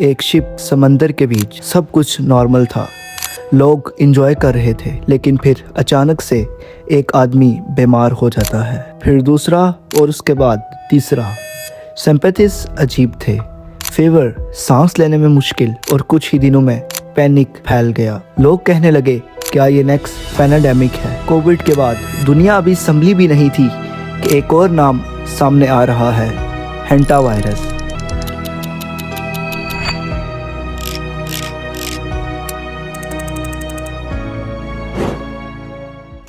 एक शिप समंदर के बीच, सब कुछ नॉर्मल था, लोग एंजॉय कर रहे थे। लेकिन फिर अचानक से एक आदमी बीमार हो जाता है, फिर दूसरा और उसके बाद तीसरा। सिंपैथीज अजीब थे, फीवर, सांस लेने में मुश्किल, और कुछ ही दिनों में पैनिक फैल गया। लोग कहने लगे क्या ये नेक्स्ट पैनाडेमिक है। कोविड के बाद दुनिया अभी संभली भी नहीं थी कि एक और नाम सामने आ रहा है, हेंटा वायरस।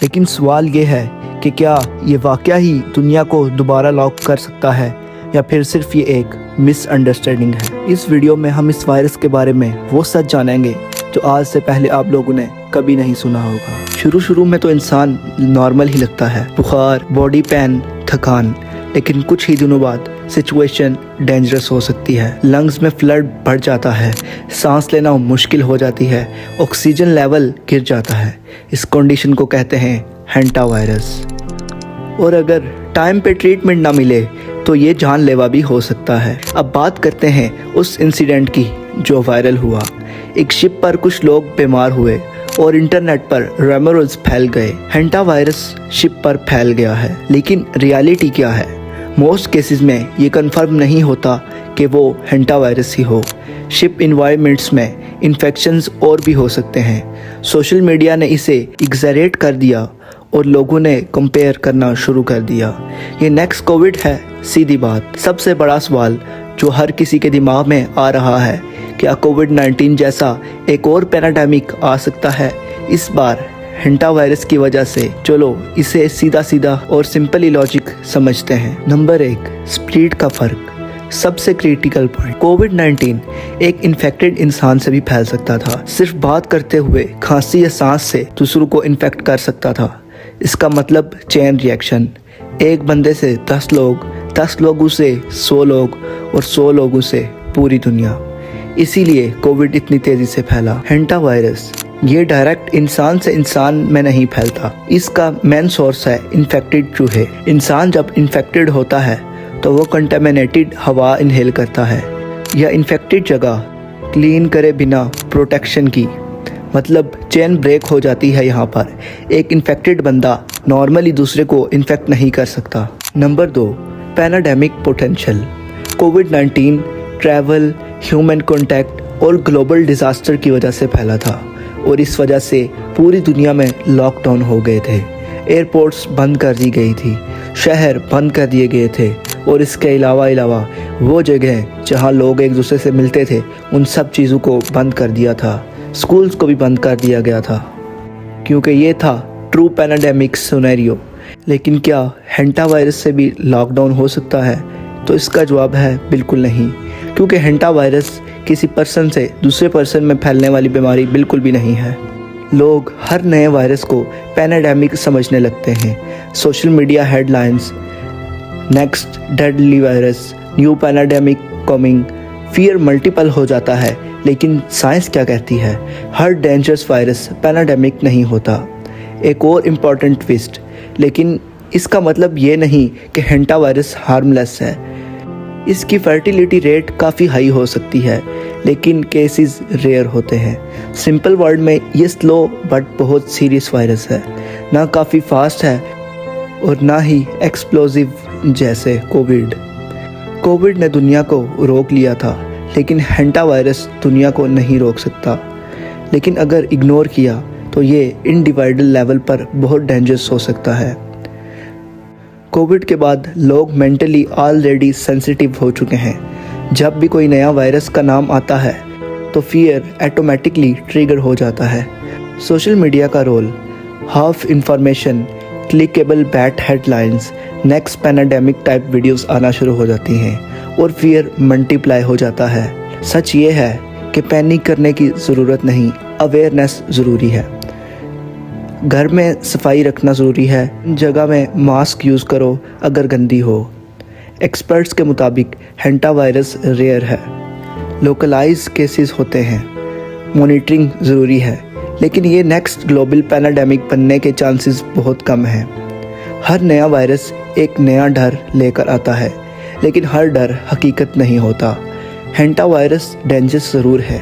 लेकिन सवाल ये है कि क्या ये वाकया ही दुनिया को दोबारा लॉक कर सकता है या फिर सिर्फ ये एक मिसअंडरस्टैंडिंग है। इस वीडियो में हम इस वायरस के बारे में वो सच जानेंगे जो आज से पहले आप लोगों ने कभी नहीं सुना होगा। शुरू में तो इंसान नॉर्मल ही लगता है, बुखार, बॉडी पेन, थकान, लेकिन कुछ ही दिनों बाद सिचुएशन डेंजरस हो सकती है। लंग्स में फ्लड बढ़ जाता है, सांस लेना मुश्किल हो जाती है, ऑक्सीजन लेवल गिर जाता है। इस कंडीशन को कहते हैं हेंटा वायरस। और अगर टाइम पे ट्रीटमेंट ना मिले तो ये जानलेवा भी हो सकता है। अब बात करते हैं उस इंसिडेंट की जो वायरल हुआ। एक शिप पर कुछ लोग बीमार हुए और इंटरनेट पर रूमर्स फैल गए, हेंटा वायरस शिप पर फैल गया है। लेकिन रियलिटी क्या है? मोस्ट केसेस में ये कंफर्म नहीं होता कि वो हेंटा वायरस ही हो। शिप इन्वायरमेंट्स में इन्फेक्शंस और भी हो सकते हैं। सोशल मीडिया ने इसे एग्जैरेट कर दिया और लोगों ने कंपेयर करना शुरू कर दिया। ये नेक्स्ट कोविड है, सीधी बात। सबसे बड़ा सवाल जो हर किसी के दिमाग में आ रहा है, क्या कोविड-19 जैसा एक और पैनाडेमिक आ सकता है इस बार हेंटा वायरस की वजह से? चलो इसे सीधा और सिंपली लॉजिक समझते हैं। नंबर 1, स्पीड का फर्क। सबसे क्रिटिकल पॉइंट, कोविड-19 एक इन्फेक्टेड इंसान से भी फैल सकता था। सिर्फ बात करते हुए, खांसी या सांस से दूसरों को इन्फेक्ट कर सकता था। इसका मतलब चेन रिएक्शन। एक बंदे से 10 लोग, 10 लोगों से 100 लोग और 100 लोगों से पूरी दुनिया। इसीलिए कोविड इतनी तेजी से फैला। हेंटा वायरस ये डायरेक्ट इंसान से इंसान में नहीं फैलता। इसका मेन सोर्स है इन्फेक्टेड चूहे। इंसान जब इन्फेक्टेड होता है तो वो कंटेमिनेटेड हवा इनहेल करता है या इन्फेक्टेड जगह क्लीन करे बिना प्रोटेक्शन की, मतलब चेन ब्रेक हो जाती है। यहाँ पर एक इन्फेक्टेड बंदा नॉर्मली दूसरे को इन्फेक्ट नहीं कर सकता। Number 2, pandemic potential. कोविड-19 ट्रैवल, ह्यूमन कॉन्टैक्ट और ग्लोबल डिजास्टर की वजह से फैला था और इस वजह से पूरी दुनिया में लॉकडाउन हो गए थे। एयरपोर्ट्स बंद कर दी गई थी, शहर बंद कर दिए गए थे और इसके अलावा वो जगह जहां लोग एक दूसरे से मिलते थे उन सब चीज़ों को बंद कर दिया था। स्कूल्स को भी बंद कर दिया गया था क्योंकि ये था ट्रू पैनाडेमिक सिनेरियो। लेकिन क्या हेंटा वायरस से भी लॉकडाउन हो सकता है? तो इसका जवाब है बिल्कुल नहीं, क्योंकि हेंटा वायरस किसी पर्सन से दूसरे पर्सन में फैलने वाली बीमारी बिल्कुल भी नहीं है। लोग हर नए वायरस को पैनाडेमिक समझने लगते हैं। Social media headlines, next deadly virus, new pandemic coming, fear multiple हो जाता है। लेकिन साइंस क्या कहती है? हर डेंजरस वायरस पैनाडेमिक नहीं होता। एक और इम्पॉर्टेंट ट्विस्ट, लेकिन इसका मतलब ये नहीं कि हेंटा वायरस हार्मलेस है। इसकी फर्टिलिटी रेट काफ़ी हाई हो सकती है, लेकिन केसेस रेयर होते हैं। सिंपल वर्ड में ये स्लो बट बहुत सीरियस वायरस है, ना काफ़ी फास्ट है और ना ही एक्सप्लोसिव जैसे कोविड ने दुनिया को रोक लिया था, लेकिन हेंटा वायरस दुनिया को नहीं रोक सकता। लेकिन अगर इग्नोर किया तो ये इंडिविजुअल लेवल पर बहुत डेंजरस हो सकता है। कोविड के बाद लोग मेंटली ऑलरेडी सेंसिटिव हो चुके हैं। जब भी कोई नया वायरस का नाम आता है तो फियर ऑटोमेटिकली ट्रिगर हो जाता है। सोशल मीडिया का role, half information, clickable bad headlines, next pandemic type videos आना शुरू हो जाती हैं और फियर मल्टीप्लाई हो जाता है। सच ये है कि पैनिक करने की ज़रूरत नहीं, अवेयरनेस ज़रूरी है। घर में सफाई रखना ज़रूरी है, जगह में मास्क यूज़ करो अगर गंदी हो। एक्सपर्ट्स के मुताबिक हेंटा वायरस रेयर है, लोकलाइज केसेस होते हैं, मॉनिटरिंग ज़रूरी है, लेकिन ये नेक्स्ट ग्लोबल पैनाडेमिक बनने के चांसेस बहुत कम हैं। हर नया वायरस एक नया डर लेकर आता है, लेकिन हर डर हकीकत नहीं होता। हेंटा वायरस डेंजरस ज़रूर है,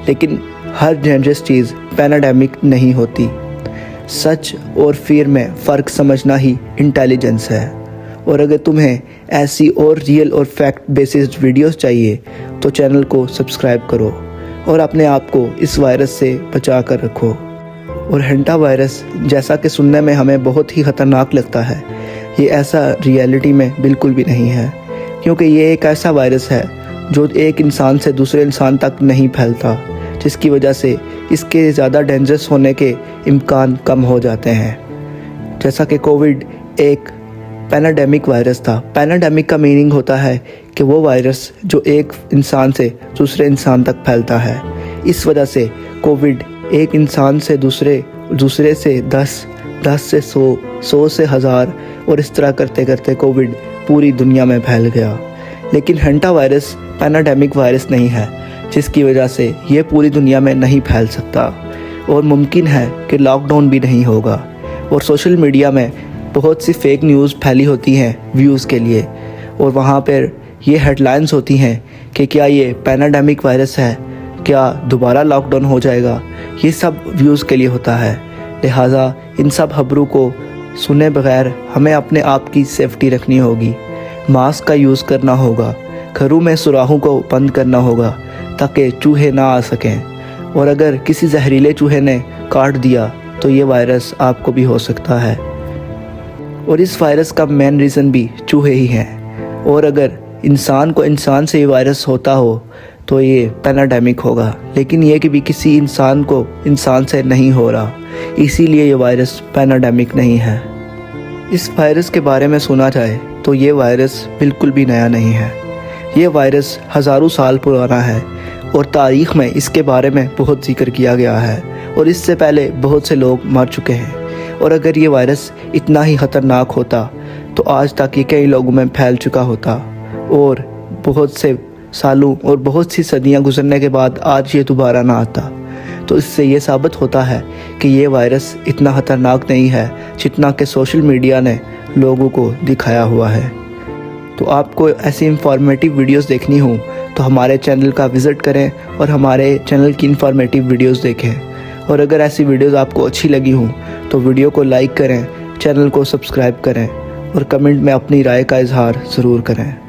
लेकिन हर डेंजरस चीज़ पैनाडेमिक नहीं होती। सच और फियर में फ़र्क समझना ही इंटेलिजेंस है। और अगर तुम्हें ऐसी और रियल और फैक्ट बेस्ड वीडियोस चाहिए तो चैनल को सब्सक्राइब करो और अपने आप को इस वायरस से बचा कर रखो। और हेंटा वायरस जैसा कि सुनने में हमें बहुत ही ख़तरनाक लगता है, ये ऐसा रियलिटी में बिल्कुल भी नहीं है, क्योंकि ये एक ऐसा वायरस है जो एक इंसान से दूसरे इंसान तक नहीं फैलता, जिसकी वजह से इसके ज़्यादा डेंजरस होने के इम्कान कम हो जाते हैं। जैसा कि कोविड एक पैनाडेमिक वायरस था। पैनाडेमिक का मीनिंग होता है कि वो वायरस जो एक इंसान से दूसरे इंसान तक फैलता है। इस वजह से कोविड एक इंसान से दूसरे से 10 से 100 से 1000 और इस तरह करते करते कोविड पूरी दुनिया में फैल गया। लेकिन हेंटा वायरस पैनाडेमिक वायरस नहीं है, जिसकी वजह से ये पूरी दुनिया में नहीं फैल सकता और मुमकिन है कि लॉकडाउन भी नहीं होगा। और सोशल मीडिया में बहुत सी फेक न्यूज़ फैली होती हैं व्यूज़ के लिए, और वहाँ पर ये हेडलाइंस होती हैं कि क्या ये पैनाडेमिक वायरस है, क्या दोबारा लॉकडाउन हो जाएगा। ये सब व्यूज़ के लिए होता है। लिहाजा इन सब खबरों को सुने बगैर हमें अपने आप की सेफ्टी रखनी होगी। मास्क का यूज़ करना होगा, घरों में सुराहों को बंद करना होगा ताकि चूहे ना आ सकें। और अगर किसी जहरीले चूहे ने काट दिया तो ये वायरस आपको भी हो सकता है। और इस वायरस का मेन रीज़न भी चूहे ही हैं। और अगर इंसान को इंसान से ये वायरस होता हो तो ये पैनाडेमिक होगा, लेकिन ये कि भी किसी इंसान को इंसान से नहीं हो रहा, इसीलिए ये वायरस पैनाडेमिक नहीं है। इस वायरस के बारे में सुना जाए तो ये वायरस बिल्कुल भी नया नहीं है। ये वायरस हज़ारों साल पुराना है और तारीख़ में इसके बारे में बहुत जिक्र किया गया है और इससे पहले बहुत से लोग मर चुके हैं। और अगर ये वायरस इतना ही ख़तरनाक होता तो आज तक ये कई लोगों में फैल चुका होता, और बहुत से सालों और बहुत सी सदियां गुजरने के बाद आज ये दोबारा ना आता। तो इससे ये साबित होता है कि ये वायरस इतना ख़तरनाक नहीं है जितना कि सोशल मीडिया ने लोगों को दिखाया हुआ है। तो आपको ऐसी इंफॉर्मेटिव वीडियोस देखनी हो तो हमारे चैनल का विज़िट करें और हमारे चैनल की इंफॉर्मेटिव वीडियोस देखें। और अगर ऐसी वीडियोस आपको अच्छी लगी हों तो वीडियो को लाइक करें, चैनल को सब्सक्राइब करें और कमेंट में अपनी राय का इजहार ज़रूर करें।